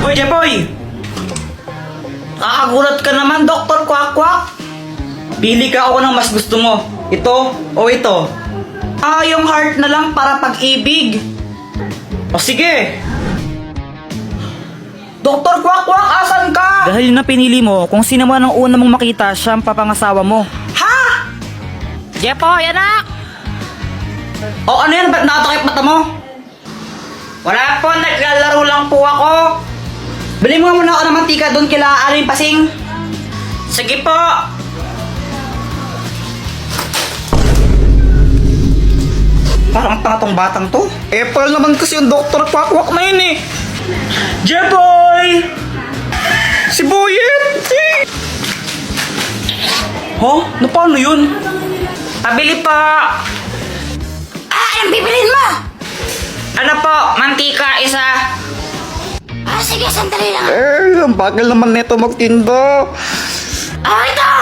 Hoy, Jepoy! Nakakagulat ka naman, Dr. Quack-Quack. Pili ka ako ng mas gusto mo. Ito o ito. Yung heart na lang para pag-ibig. O sige. Dr. Quack-Quack, asan ka? Dahil na pinili mo, kung sino man ang una mong makita, siya ang papangasawa mo. Ha? Jepoy, anak! O ano yan? Ba't nakatakip mata mo? Wala po, naglalaro lang po ako. Bili mo muna ako ng mantika doon kila Aling Pasing. Sige po. Parang tanga tong batang to. Apple naman kasi yung Dr. Quack-Quack na yun eh. Jeboy! Si Boyet! Huh? Na paano yun? Pabili po. Anong bibilin mo? Ano po? Mantika isa. Sige, sandali lang. Ang bagal naman neto magtinda. Ito!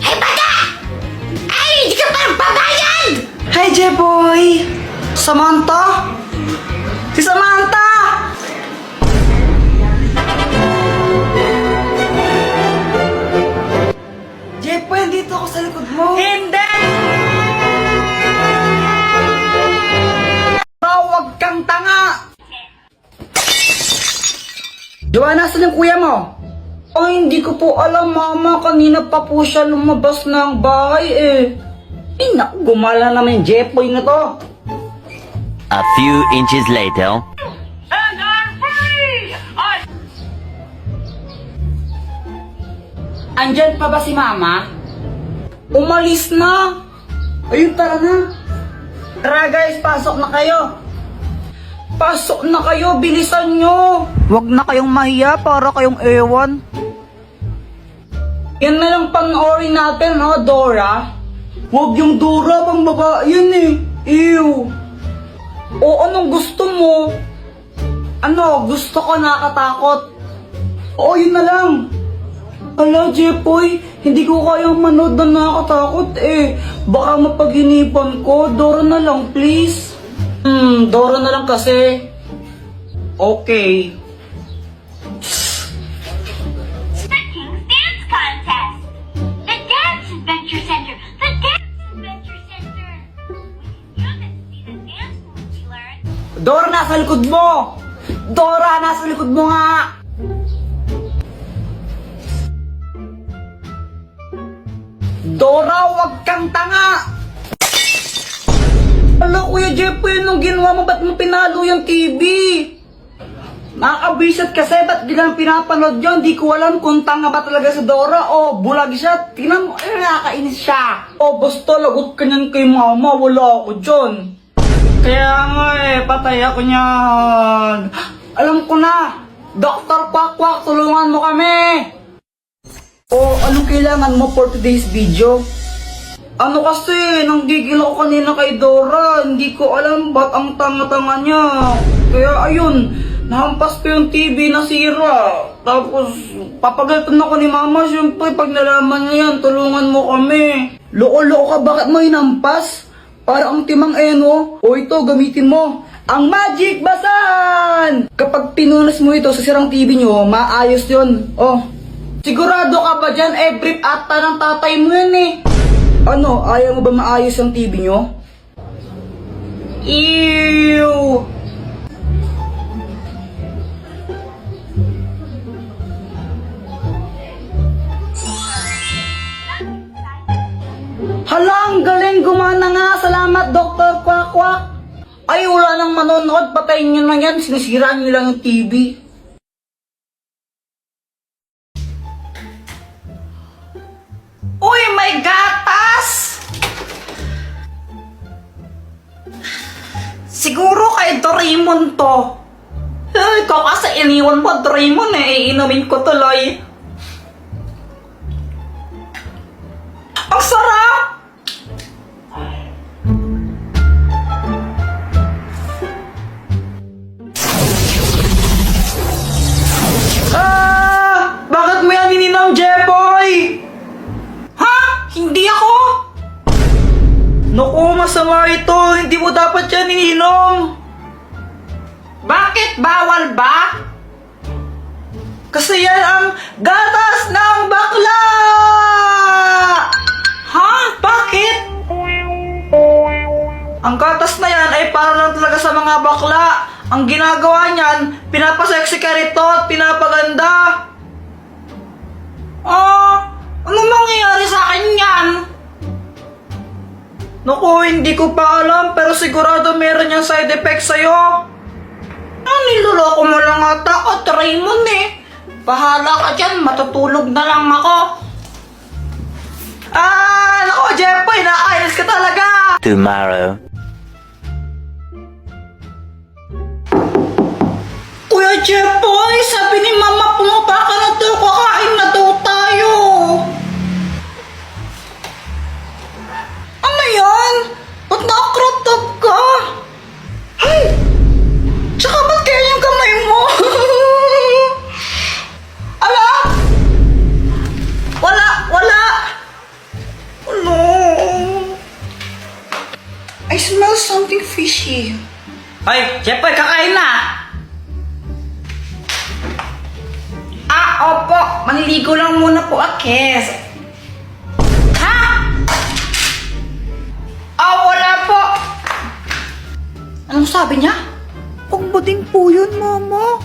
Ay, bata! Ay, hindi ka pa babayad! Hi, Jeboy! Samantha? Si Samantha! Jeboy, dito ako sa likod mo. Hindi! Huwag kang tanga! Joanna, saan yung kuya mo? Ay, hindi ko po alam, mama. Kanina pa po siya lumabas ng bahay eh. Eh, naku, gumala naman yung Jepoy na to. A few inches later. And I'm free! Andyan pa ba si mama? Umalis na! Ayun, tara na. Tara guys, pasok na kayo. Pasok na kayo, bilisan nyo. Huwag na kayong mahiya para kayong ewan. Yan na lang panoorin natin, no, Dora? Huwag yung Dora, pang babae yan eh. Ew. O anong gusto mo? Ano, gusto ko nakatakot. O yun na lang. Ala, Jepoy, hindi ko kayang manood na nakakatakot eh. Baka mapaghinipan ko. Dora na lang, please. Dora na lang kasi. Okay. King's Dance Contest! The Dance Adventure Center! The Dance Adventure Center! You can see the dance moves we learned. Dora, nasa likod mo! Dora, nasa likod mo nga! Dora, wag kang tanga! Ala, Kuya Jepoy, anong ginawa mo? Ba't mo pinalo yung TV? Nakakabisat kasi, ba't di lang pinapanood yun? Di ko alam kung tanga ba talaga si Dora o bulag siya. Tingnan mo, nakakainis siya. O, basta lagot ka niyan kay mama, wala ako dyan. Kaya nga patay ako niyan. Alam ko na, Dr. Quack-Quack, tulungan mo kami. O, anong kailangan mo for today's video? Ano kasi, nanggigil ako kanina kay Dora. Hindi ko alam ba't ang tanga-tanga niya. Kaya ayun, nahampas ko yung TV na sira. Tapos, papagalitan ako ni Mama. Siyempre, pag nalaman niya yan, tulungan mo kami. Loko-loko ka, bakit mo hinampas? Para ang timang eno. O ito, gamitin mo. Ang Magic Basahan! Kapag pinunas mo ito sa sirang TV nyo, maayos yun. Oh, sigurado ka ba dyan? Brief ata ng tatay mo yan eh. Ano, ayaw mo ba maayos ang TV nyo? Ew! Hala, ang galing, gumana nga. Salamat, Dr. Quack-Quack. Ay, wala nang manonood. Patayin nyo na yan. Sinisira nyo lang yung TV. Uy, may gatas! Siguro kay Doraemon to. Ikaw kasi iniwan mo, Doraemon eh. Iinumin ko tuloy. Ang sarap! Bakit mo yan ininom, Jepoy? Ha? Hindi ako? Naku, masama ito. Hindi mo dapat yan ininom. Bakit Bakit? Bawal ba? Kasi yan ang gatas ng bakla! Ha? Bakit? Ang gatas na yan ay para lang talaga sa mga bakla. Ang ginagawa niyan, pinapasexy ka rito at pinapaganda. Ano mangyayari sa akin yan? Naku, hindi ko pa alam pero sigurado meron yung side effects sa'yo. Niloloko mo lang ata ako, Raymond eh. Bahala ka dyan, matutulog na lang ako. Naku, Jeffoy, nakainis ka talaga. Tomorrow. Kuya Jeffoy, sabi ni Mama, pumapa ka na daw, kakain na daw tayo. Ano yan? Ba't naka-crop top ka? Ay! Tsaka ba't kaya yung kamay mo? Ala? Wala! Wala! Ano? I smell something fishy. Ay, Jeffoy, kakain na! Opo, maniligo lang muna po, Akes. Ha? Wala po. Anong sabi niya? Pagbading po yun, Mama.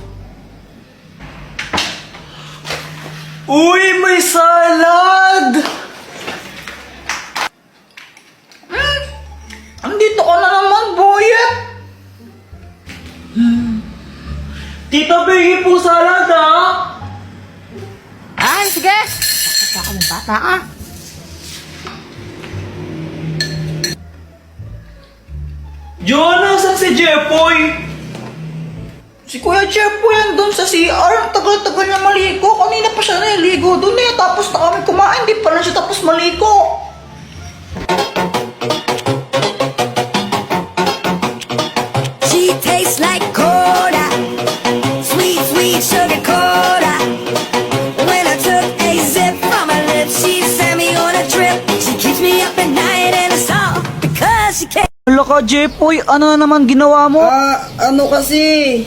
Uy, may salad! Andito ka na naman, Boyet. Tita Biggie po salad, ha? Ay, sige. Bata ka mong bata ka. Joanna, saan si Jeffoy? Si Kuya Jeffoy andun sa CR. Ang tagal-tagal niya maligo. Kanina pa siya naligo dun eh. Tapos na kami kumain. Di pa lang siya tapos maligo. She tastes like cola, sweet, sweet sugar cola. When I took a sip from her lips, she sent me on a trip. She keeps me up at night and it's all because she can't. Hala ka, Jeffoy. Ano na naman ginawa mo? Ano kasi,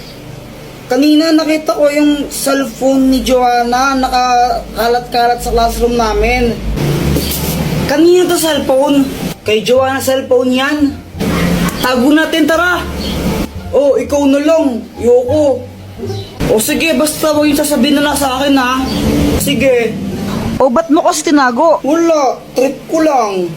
kanina nakita ko yung cellphone ni Joanna nakakalat-kalat sa classroom namin. Kanina to cellphone? Kay Joanna cellphone yan? Tago natin, tara. Ikaw na lang, yoko. Sige, basta huwag yung sasabihin na sa akin, ha? Sige, Ba't mo kasi tinago? wala, trip ko lang.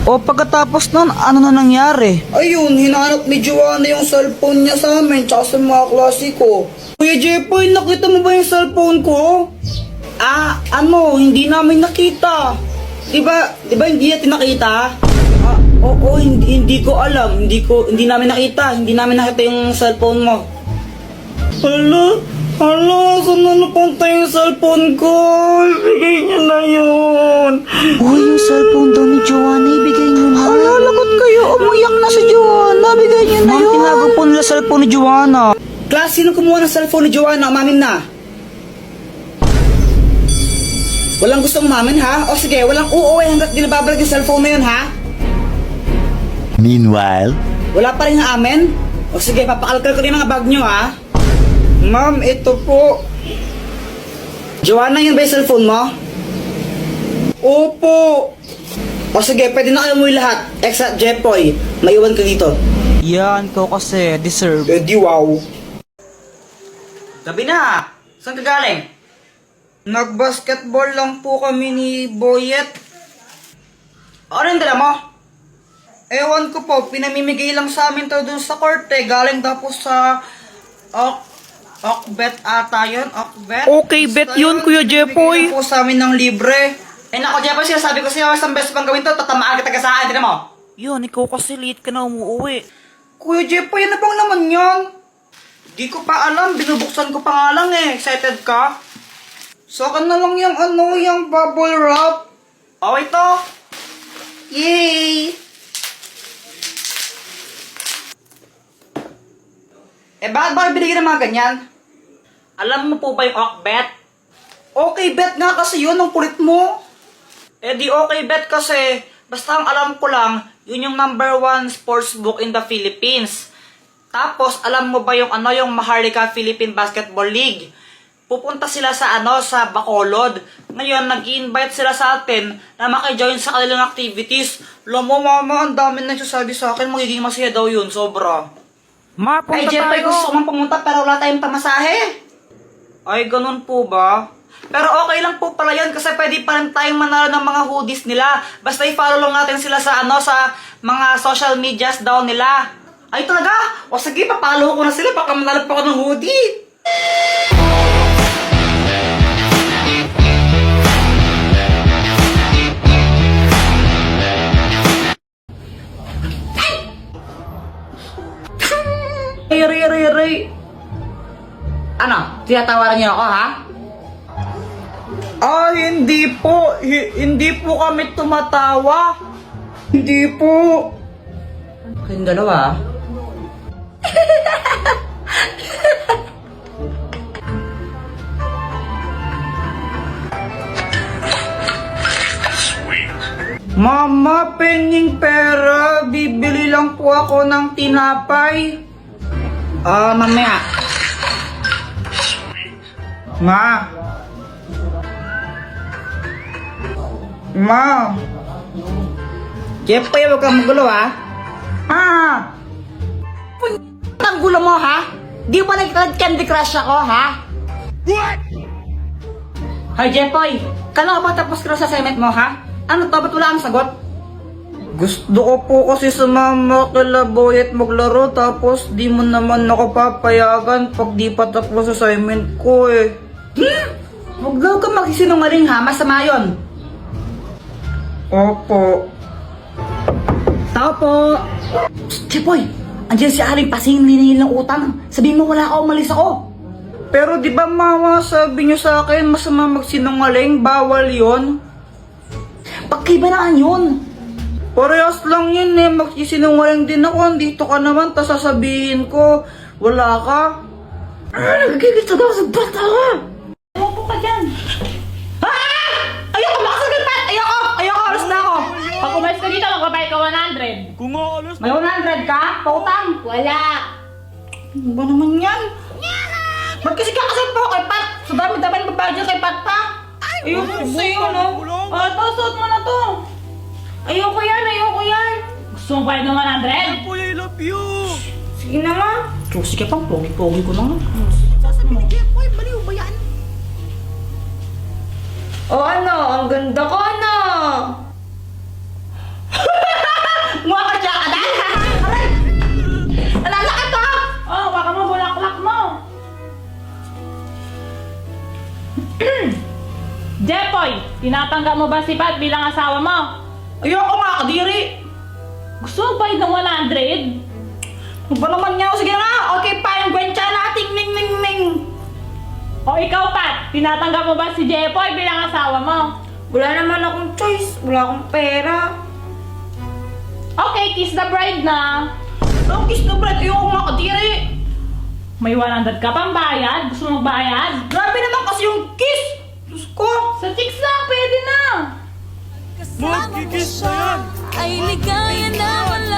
Pagkatapos nun, ano na nangyari? Ayun, hinanap ni Joanna yung cellphone niya sa amin tsaka sa mga klase ko. Kuya Jeffoy, nakita mo ba yung cellphone ko? Hindi namin nakita. Diba hindi natin nakita? Oo, hindi ko alam. Hindi namin nakita. Hindi namin nakita yung cellphone mo. Hala, saan na napunta yung cellphone ko? Ibigay niyo na yun. Yung cellphone daw ni Joanna, ibigay niyo na. Lagot kayo, umiyak na si Joanna. Bigay niyo na Ma'am, yun. tinago po nila cellphone ni Joanna. Class, sino kumuha ng cellphone ni Joanna? Umamin na. Walang gustong umamin, ha? Sige, walang uuwi hanggat di nababalag yung cellphone na yun, ha? Meanwhile. Wala pa rin amin? Sige, papakalkal ko rin yung mga bag nyo, ha? Ma'am, ito po. Joanna, yun ba yung cellphone mo? Opo. Sige, pwede na kayo umuwi lahat. Except Jeffoy, maiwan ka dito. Yan, ko kasi deserve. Di wow. Gabi na. Saan ka galing? Nag-basketball lang po kami ni Boyet. Ano yung dala mo? Ewan ko po, pinamimigay lang sa amin to dun sa court eh. Galing tapos sa Okbet ata yun, Okbet. Okay, bet yun, Kuya Jeffoy. Pinamimigay lang po sa amin ng libre. Nako, Jeffoy, sinasabi ko sa'yo, isang beses pang gawin to, tatamaan kita ka sa akin, tinan mo. Yun, ikaw kasi late ka na umuwi. Kuya Jeffoy, ano bang naman yun? Di ko pa alam, binubuksan ko pa nga lang eh. Excited ka? So, akin na lang yung yung bubble wrap. Ito. Yay! Bakit ba binigyan ng mga ganyan? Alam mo po ba yung Okbet? Okay, bet nga kasi yun, ang kulit mo. Di okay bet kasi, basta ang alam ko lang, yun yung #1 sports book in the Philippines. Tapos, alam mo ba yung yung Maharlika Philippine Basketball League? Pupunta sila sa sa Bacolod. Ngayon, nag-i-invite sila sa atin na makijoin sa kanilang activities. Alam mo, mama, ang dami nagsasabi sa akin, magiging masaya daw yun, sobra. Ay, Jeffrey, gusto ko man pumunta pero wala tayong pamasahe. Ay, ganun po ba? Pero okay lang po pala yan kasi pwede pa rin tayong manalo ng mga hoodies nila. Basta i-follow lang natin sila sa sa mga social medias daw nila. Ay talaga? O sige, papalo ko na sila. Baka manalo pa ako ng hoodie. Ray. Ano? Tinatawaran niyo ako, ha? Ah, hindi po. Hindi po kami tumatawa. Hindi po. Kayong dalawa, Mama, penging pera. Bibili lang po ako ng tinapay. Mamaya. Ma. Jeffrey, huwag kang magulo, ha? Ang gulo mo, ha? Di ba nag-Candy Crush ako, ha? What? Hi, Jeffrey. Kala ba tapos ka na sa assignment mo, ha? Ano to? Ba't wala kang sagot? Gusto ko po kasi sumama kila Boy at maglaro tapos di mo naman ako papayagan pag di pa tapos assignment ko, eh. Huwag daw ka magsisinungaling, ha? Masama yun. Opo. Tao po. Jepoy, andyan si Aling Pasing niningil ng utang. Sabihin mo wala ako, umalis ako. Pero di ba mama, sabi niyo sa akin masama magsinungaling, bawal yon. Pagkibanaan yun. Parehas lang yun eh, magsisinungaling din ako. Andito ka naman, tas sasabihin ko, wala ka. Nagigit daw sa bata ka. Ewan po ka dyan. Ayoko, makasagalipat! Ayoko, alas na ako. Pag umalis ka dito, magbabayad ka 100. Kung nga alas May 100 ka? Pautang? Wala. Ano ba naman yan? Ba't kasi kakasal po kay Pat? Sa dami-dami na babayad dyan kay Pat pa? Ayoko sa'yo, no? Suot mo na to. Ayoko yan. Gusto mo bayad ng 100? Boy, I love you. Sige na nga. Susi ka pang, pogi-pogi ko na nga. Boy, baliw ba yan? O ano, ang ganda ko, ano? Mukha ka dyan ka na! Aray! Nalalakad ka! Oh, baka mo bulaklak mo. Jepoy, tinatanggap mo ba si Pat bilang asawa mo? Ayoko nga, kadiri. Gusto mo bayad ng 100? Ano ba naman niya? Sige nga, okay pa yung gwensya nating ning. O ikaw, Pat, tinatanggap mo ba si Jepoy bilang asawa mo? Wala naman akong choice. Wala akong pera. Okay, kiss the bride na. Ang kiss na bread, ayoko nga, kadiri. May 100 ka pang bayad? Gusto mo magbayad? Grabe naman kasi yung kiss. Diyos ko. Sa chicks lang, pwede na. Ay ligaya na wala